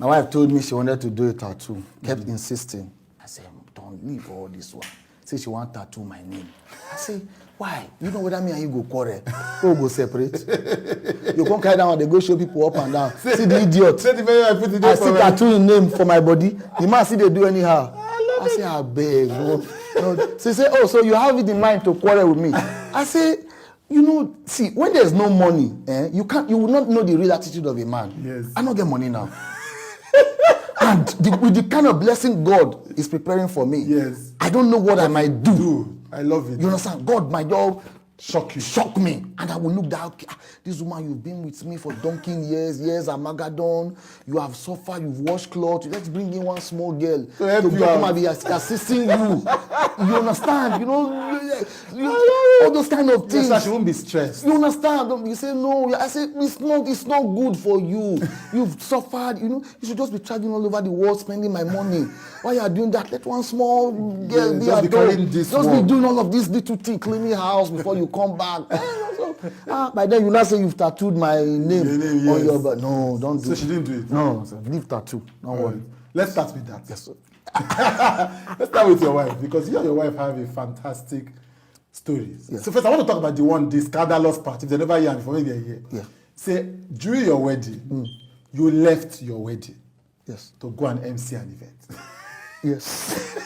My wife told me she wanted to do a tattoo. Kept insisting. I said, don't leave all this one. Say she want to tattoo my name. I say, why? You know whether me and you go quarrel. Go separate. You come carry down, they go show people up and down. See the idiot. I see tattooing name for my body. The man see they do anyhow. I say, I beg. No. She say, oh, so you have it in mind to quarrel with me. I say, you know, see, when there's no money, you will not know the real attitude of a man. Yes. I don't get money now. And with the kind of blessing God is preparing for me, yes, I don't know what I might do. I love it. You understand? God, my job shock me. And I will look down, okay, this woman, you've been with me for donkey years, Armageddon. You have suffered, you've washed clothes. Let's bring in one small girl to come and be assisting you. You understand? You know, all those kind of things. Yes, she won't be stressed. You understand? You say, no. I say, it's not good for you. You've suffered, you know. You should just be traveling all over the world, spending my money. While you are doing that, let one small girl be at home. Just be doing all of these little things, cleaning house before you come back. By then you now say you've tattooed my name on your back. No, don't do it. So she didn't do it? No, leave tattoo. Don't worry. Let's start with that. Yes, sir. Let's start with your wife, because you and your wife have a fantastic story. Yes. So first I want to talk about the scandalous part. If they never hear before, maybe they hear. Yeah. Say, during your wedding, you left your wedding, yes, to go and MC an event. Yes.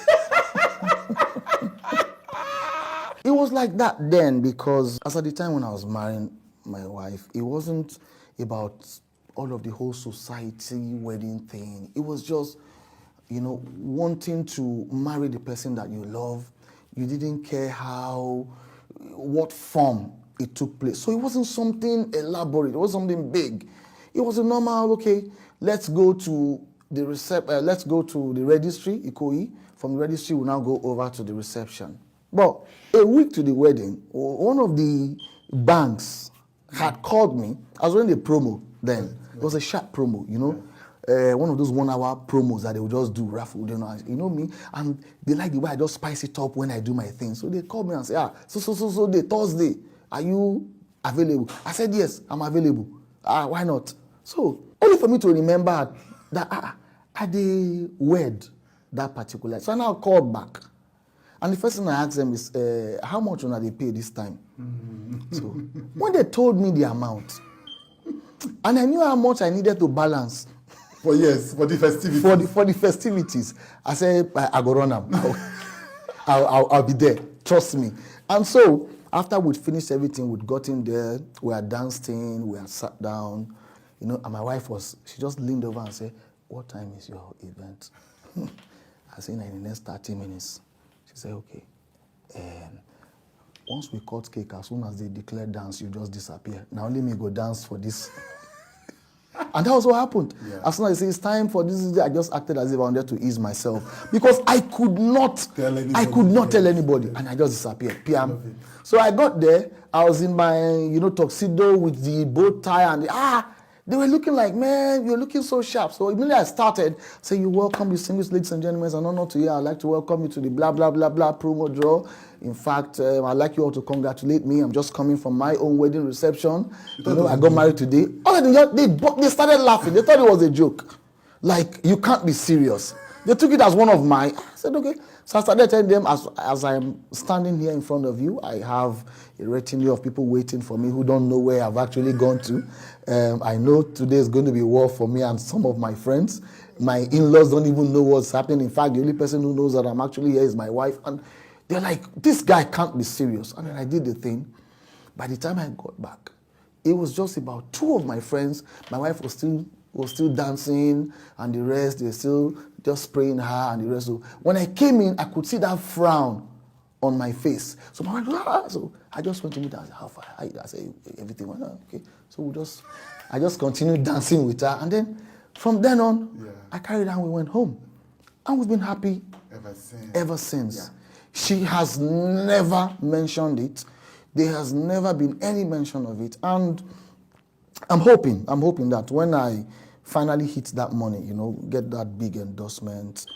It was like that then, because as at the time when I was marrying my wife, it wasn't about all of the whole society wedding thing. It was just, you know, wanting to marry the person that you love. You didn't care what form it took place. So it wasn't something elaborate. It was something big. It was a normal, okay, let's go to the registry, Ikoyi. From the registry, we'll now go over to the reception. But a week to the wedding, one of the banks had called me. I was running a promo then. It was a sharp promo, you know. One of those 1 hour promos that they would just do, raffle, you know me, and they like the way I just spice it up when I do my thing. So they called me and say, so the Thursday, are you available? I said, yes, I'm available. Why not? So, only for me to remember that I did wed that particular. So I now called back. And the first thing I asked them is, how much will they pay this time? So when they told me the amount, and I knew how much I needed to balance. For the festivities. For the festivities. I said, I go run them. I'll be there. Trust me. And so, after we'd finished everything, we'd gotten there, we had dancing, we had sat down, you know, and my wife she just leaned over and said, what time is your event? I said, in the next 30 minutes. She said, okay. Once we cut cake, as soon as they declare dance, you just disappear. Now only me go dance for this. And that was what happened. Yeah. As soon as they say it's time for this, I just acted as if I wanted to ease myself. Because I could not tell anybody. And I just disappeared. PM. So I got there, I was in my, tuxedo with the bow tie and they were looking like, man, you're looking so sharp. So immediately I started saying, you welcome, distinguished ladies and gentlemen, and honor to you. I'd like to welcome you to the blah, blah, blah, blah promo draw. In fact, I'd like you all to congratulate me. I'm just coming from my own wedding reception. I got married today. They started laughing. They thought it was a joke. Like, you can't be serious. They took it as one of my. I said, okay. So I started telling them, as I'm standing here in front of you, I have a retinue of people waiting for me who don't know where I've actually gone to. I know today is going to be war for me and some of my friends. My in-laws don't even know what's happening. In fact, the only person who knows that I'm actually here is my wife. And they're like, this guy can't be serious. And then I did the thing. By the time I got back, it was just about 2 of my friends. My wife was still dancing, and the rest, they're still just spraying her, and the rest. So when I came in, I could see that frown on my face. So my wife, so I just went to meet her. I said, how far? I said, everything went on. Okay. So I just continued dancing with her. And then from then on, I carried on, we went home. And we've been happy ever since. Yeah. She has never mentioned it. There has never been any mention of it. And I'm hoping that when I finally hit that money, get that big endorsement,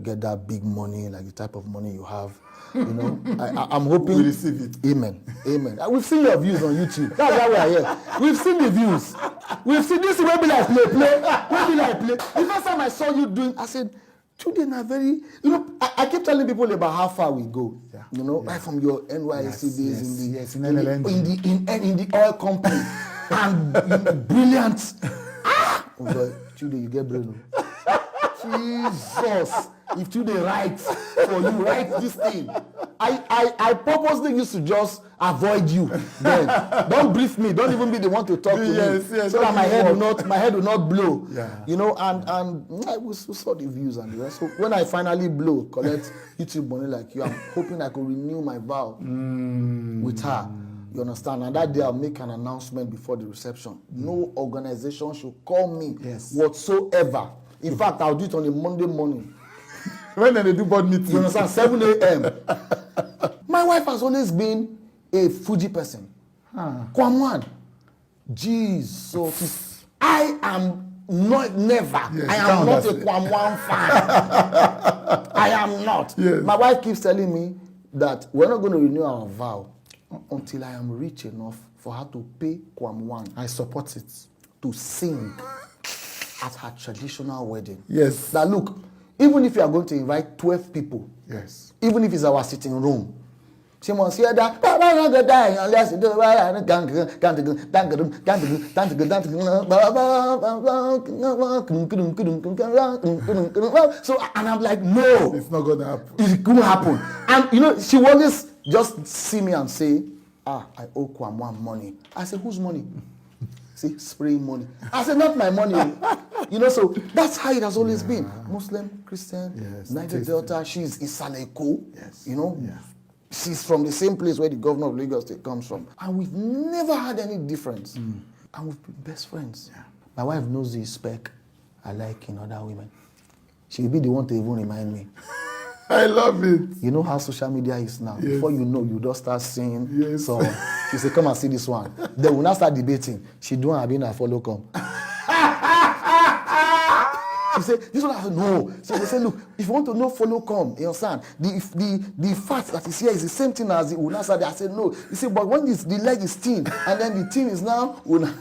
get that big money, like the type of money you have You know, I'm hoping. We receive it. Amen. Amen. We've seen your views on YouTube. That's why we are here. We've seen the views. We've seen this will be like play. Will be like play. The first time I saw you doing, I said, children are very, you know, I keep telling people about how far we go. Yeah. You know, right from your NYSC days in the oil company. And brilliant. Oh God, Tude, you get brain. Jesus. If Tude writes for you, write this thing. I purposely used to just avoid you. Then don't brief me. Don't even be the one to talk to me. So that my head will not blow. Yeah. You know, and I saw the views and the rest. So when I finally blow, collect YouTube money like you, I'm hoping I could renew my vow with her. You understand? And that day I'll make an announcement before the reception. No organization should call me whatsoever. In fact, I'll do it on a Monday morning. When they do board meeting? You understand? 7 a.m. My wife has always been a Fuji person. Kwamwan. Jesus. I am never. Yes, I am not a Kwamwan fan. I am not. Yes. My wife keeps telling me that we're not going to renew our vow until I am rich enough for her to pay Kwamwan. I support it. To sing at her traditional wedding. Yes. Now look, even if you are going to invite 12 people, yes, even if it's our sitting room, she must hear that unless you do so, and I'm like, no, it's not gonna happen. It couldn't happen. And you know, she will always just see me and say, I owe Kwamwan money. I say, whose money? See, spraying money. I said, not my money. You know, so that's how it has always been. Muslim, Christian, Niger Delta, she's Isaleko. Yes. You know, she's from the same place where the governor of Lagos State comes from. And we've never had any difference. And we've been best friends. Yeah. My wife knows the spec I like in other women. She'll be the one to even remind me. I love it. You know how social media is now. Yes. Before you know, you just start seeing someone. She say, come and see this one. Then we'll now start debating. She don't have been a follow come. She said, this one I said, no. So they say, look, if you want to know, follow come. You understand? The fat that is here is the same thing as the Unasa. I said, no. You see, but when the leg is thin, and then the thin is now Una.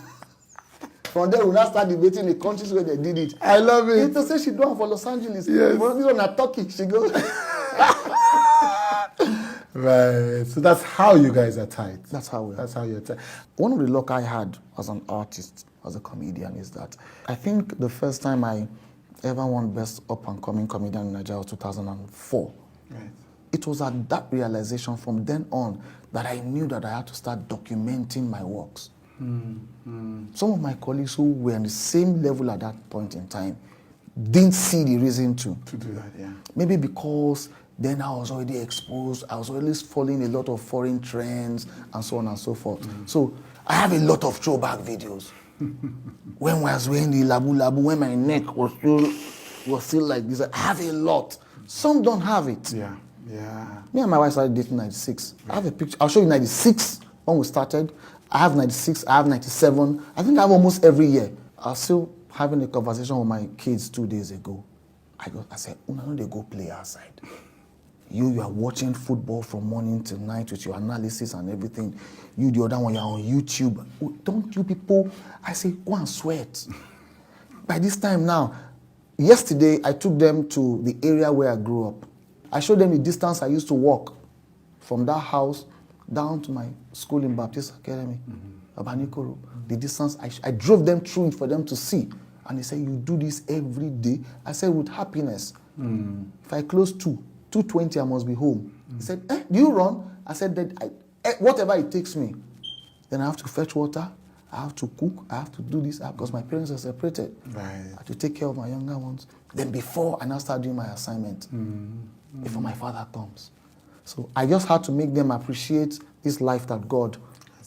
From there, we'll now start debating the countries where they did it. I love it. It say she do it for Los Angeles. Yes. This one at Turkey, she goes. Right. So that's how you guys are tight. That's how we are. That's how you're tight. One of the luck I had as an artist, as a comedian, is that I think the first time I ever won Best Up-and-Coming Comedian in Nigeria was 2004. Right. It was at that realization from then on that I knew that I had to start documenting my works. Some of my colleagues who were on the same level at that point in time didn't see the reason to do that, yeah. Maybe because then I was already exposed, I was always following a lot of foreign trends and so on and so forth. So I have a lot of throwback videos. When I was wearing the labu labu, when my neck was still like this, I have a lot. Some don't have it. Yeah, yeah. Me and my wife started dating in 96. I have a picture. I'll show you 96 when we started. I have 96, I have 97. I think I have almost every year. I was still having a conversation with my kids 2 days ago. I said, Una, no, they go play outside. You are watching football from morning till night with your analysis and everything. You, the other one, you're on YouTube. Don't you people, I say, go and sweat. By this time now, yesterday I took them to the area where I grew up. I showed them the distance I used to walk from that house down to my school in Baptist Academy, Abanikoro. The distance, I drove them through it for them to see. And they said, you do this every day? I said, with happiness. If I close 2:20, I must be home. He said, do you run? I said, that whatever it takes me. Then I have to fetch water, I have to cook, I have to do this, because my parents are separated. Right. I have to take care of my younger ones. Then before I now start doing my assignment, before my father comes. So I just had to make them appreciate this life that God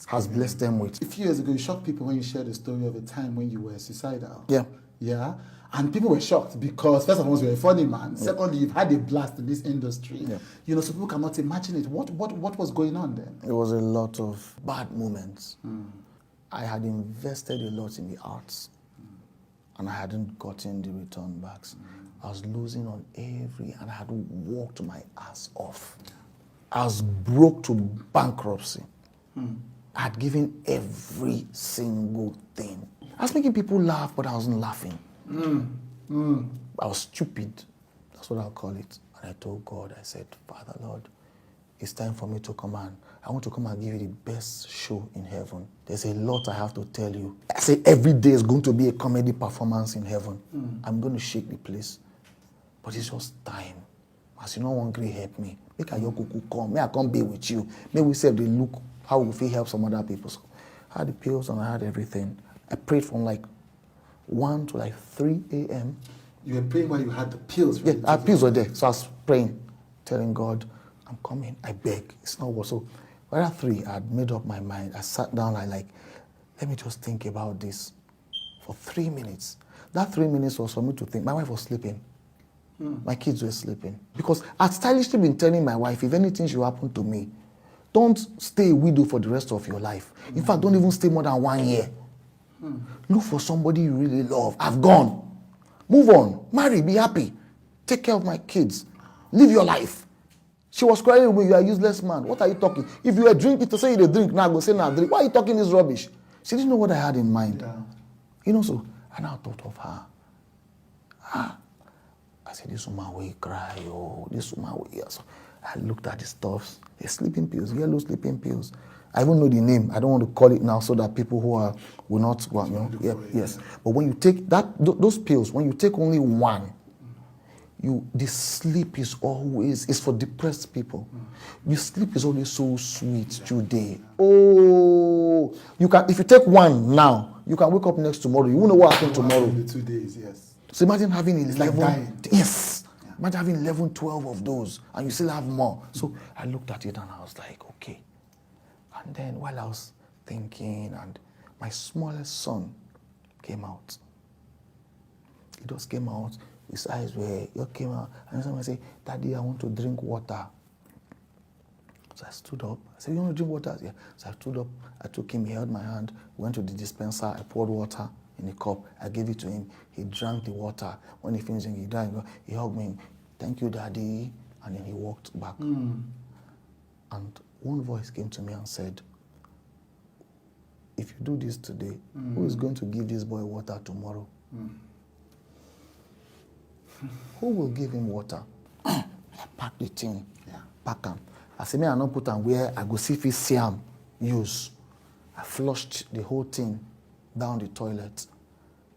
has blessed them with. A few years ago, you shocked people when you shared the story of a time when you were suicidal. Yeah. Yeah. And people were shocked because, first of all, you're a funny man. Secondly, you've had a blast in this industry. Yeah. You know, so people cannot imagine it. What was going on then? There was a lot of bad moments. I had invested a lot in the arts, and I hadn't gotten the return backs. I was losing on and I had worked my ass off. I was broke to bankruptcy. I had given every single thing. I was making people laugh, but I wasn't laughing. I was stupid. That's what I'll call it. And I told God, I said, Father, Lord, it's time for me to come and I want to come and give you the best show in heaven. There's a lot I have to tell you. I say every day is going to be a comedy performance in heaven. I'm going to shake the place. But it's just time. As you know, one great help me. Make a yokuku come. May I come be with you. May we say they look how we feel help some other people. So I had the pills and I had everything. I prayed from like 1 to like 3 a.m. You were praying while you had the pills. Yeah, our pills were there. So I was praying, telling God, I'm coming. I beg. It's not what. So right at 3, I had made up my mind. I sat down. I like, let me just think about this for 3 minutes. That 3 minutes was for me to think. My wife was sleeping. My kids were sleeping. Because I'd stylishly been telling my wife, if anything should happen to me, don't stay a widow for the rest of your life. In fact, don't even stay more than 1 year. Look for somebody you really love. I've gone. Move on. Marry. Be happy. Take care of my kids. Live your life. She was crying when you are a useless man. What are you talking? If you were drinking, to say you drink, now go say now drink. Why are you talking this rubbish? She didn't know what I had in mind. Yeah. You know, so I now thought of her. I said, this woman will cry. Oh, this woman will. So I looked at the stuffs. The sleeping pills, yellow sleeping pills. I don't know the name. I don't want to call it now so that people who are will not go out. You know? Yeah, yes. But when you take those pills, when you take only one, the sleep is always, it's for depressed people. Your sleep is always so sweet today. Oh, you can, if you take one now, you can wake up next tomorrow. You won't know what happened tomorrow. In 2 days, yes. So imagine having 11. Like yes. Yeah. Imagine having 11, 12 of those, and you still have more. So I looked at it and I was like, okay. And then while I was thinking, and my smallest son came out. He just came out. His eyes were, he came out. And someone said, Daddy, I want to drink water. So I stood up. I said, you want to drink water? Yeah. So I stood up. I took him. He held my hand. We went to the dispenser. I poured water in a cup. I gave it to him. He drank the water. When he finished, he drank. He hugged me. Thank you, Daddy. And then he walked back. And one voice came to me and said, if you do this today, who is going to give this boy water tomorrow? Who will give him water? I packed the thing. Pack him. I said, may I not put him where I go see if he see him use. I flushed the whole thing down the toilet.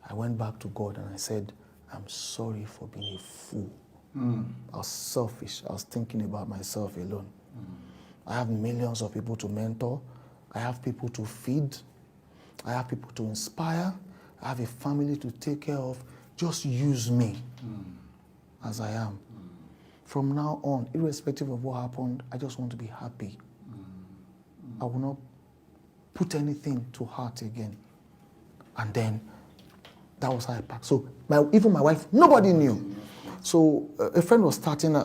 I went back to God and I said, I'm sorry for being a fool. I was selfish. I was thinking about myself alone. I have millions of people to mentor. I have people to feed. I have people to inspire. I have a family to take care of. Just use me as I am. From now on, irrespective of what happened, I just want to be happy. I will not put anything to heart again. And then that was how I packed. So even my wife, nobody knew. So a friend was starting an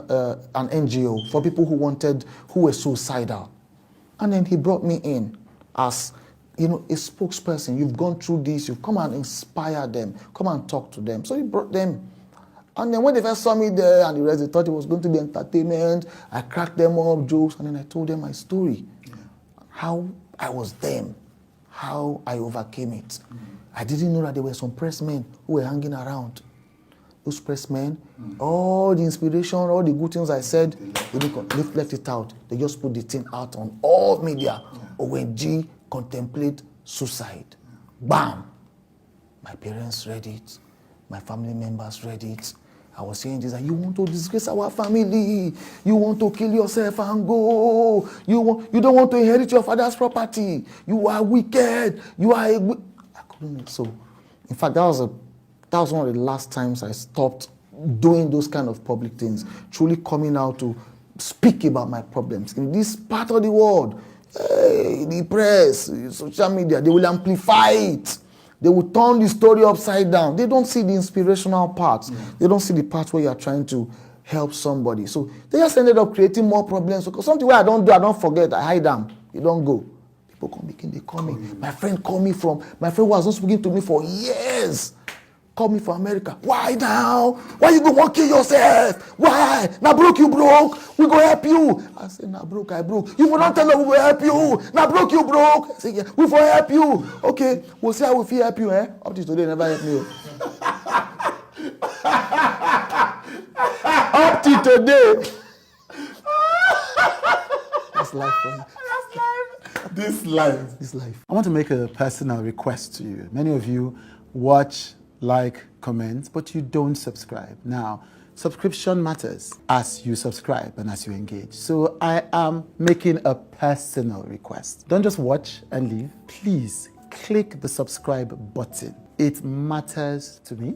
NGO for people who were suicidal. And then he brought me in as, a spokesperson. You've gone through this. You've come and inspire them. Come and talk to them. So he brought them. And then when they first saw me there and the rest, they thought it was going to be entertainment. I cracked them up, jokes, and then I told them my story. How I was them. How I overcame it. I didn't know that there were some pressmen who were hanging around. Those pressmen, all the inspiration, all the good things I said, they left it out. They just put the thing out on all media. Owen Gee contemplate suicide. Bam! My parents read it. My family members read it. I was saying this, you want to disgrace our family. You want to kill yourself and go. You don't want to inherit your father's property. You are wicked. You are I couldn't. So, in fact, that was one of the last times I stopped doing those kind of public things, truly coming out to speak about my problems. In this part of the world, the press, social media, they will amplify it. They will turn the story upside down. They don't see the inspirational parts. They don't see the part where you are trying to help somebody. So they just ended up creating more problems. Because something where I don't forget, I hide them. They don't go. People come, they call me. My friend called me my friend who has not spoken to me for years. call me for America. Why now? Why you go want kill yourself? Why? Now broke you broke. We go help you. I say, now broke, I broke. You will not tell them we will help you. Now broke you broke. I say, yeah, we will help you. Okay, we'll see how we feel help you, eh? Up to today, never help me. Up to today. That's life for me. This life. This life. I want to make a personal request to you. Many of you watch, like, comment, but you don't subscribe. Now, subscription matters as you subscribe and as you engage. So I am making a personal request. Don't just watch and leave. Please click the subscribe button. It matters to me.